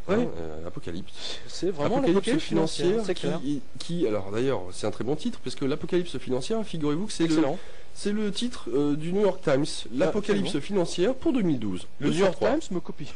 Ouais. Apocalypse. C'est vraiment Apocalypse l'apocalypse financière c'est clair. alors d'ailleurs, c'est un très bon titre, parce que l'Apocalypse financière, figurez-vous que Excellent. c'est le titre du New York Times, l'Apocalypse financière pour 2012. Le New York Times me copie.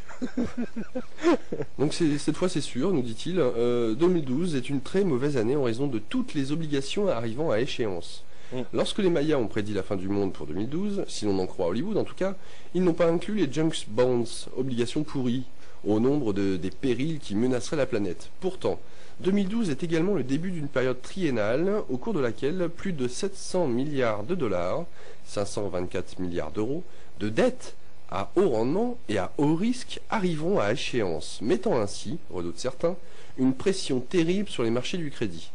Donc cette fois c'est sûr, nous dit-il, 2012 est une très mauvaise année en raison de toutes les obligations arrivant à échéance. Lorsque les Mayas ont prédit la fin du monde pour 2012, si l'on en croit Hollywood en tout cas, ils n'ont pas inclus les junk bonds, obligations pourries, au nombre des périls qui menaceraient la planète. Pourtant, 2012 est également le début d'une période triennale au cours de laquelle plus de 700 milliards de dollars, 524 milliards d'euros, de dettes à haut rendement et à haut risque arriveront à échéance, mettant ainsi, redoutent certains, une pression terrible sur les marchés du crédit.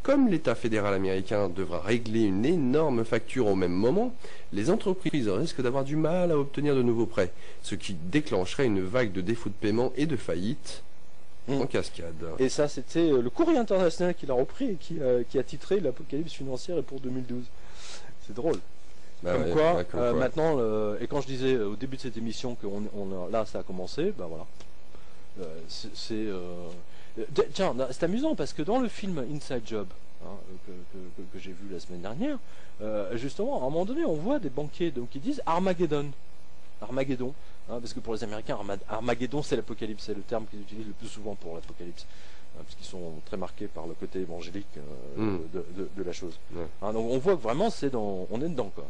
Comme l'État fédéral américain devra régler une énorme facture au même moment, les entreprises risquent d'avoir du mal à obtenir de nouveaux prêts, ce qui déclencherait une vague de défauts de paiement et de faillite en cascade. Et ça, c'était le Courrier international qui l'a repris et qui a titré l'Apocalypse financière est pour 2012. C'est drôle. Comme quoi. Maintenant, et quand je disais au début de cette émission que là, ça a commencé, bah voilà. Tiens, c'est amusant parce que dans le film Inside Job, que j'ai vu la semaine dernière, justement, à un moment donné, on voit des banquiers qui disent Armageddon. Parce que pour les Américains, Armageddon, c'est l'apocalypse, c'est le terme qu'ils utilisent le plus souvent pour l'apocalypse, parce qu'ils sont très marqués par le côté évangélique de la chose. Ouais. Donc on voit que vraiment, on est dedans, quoi.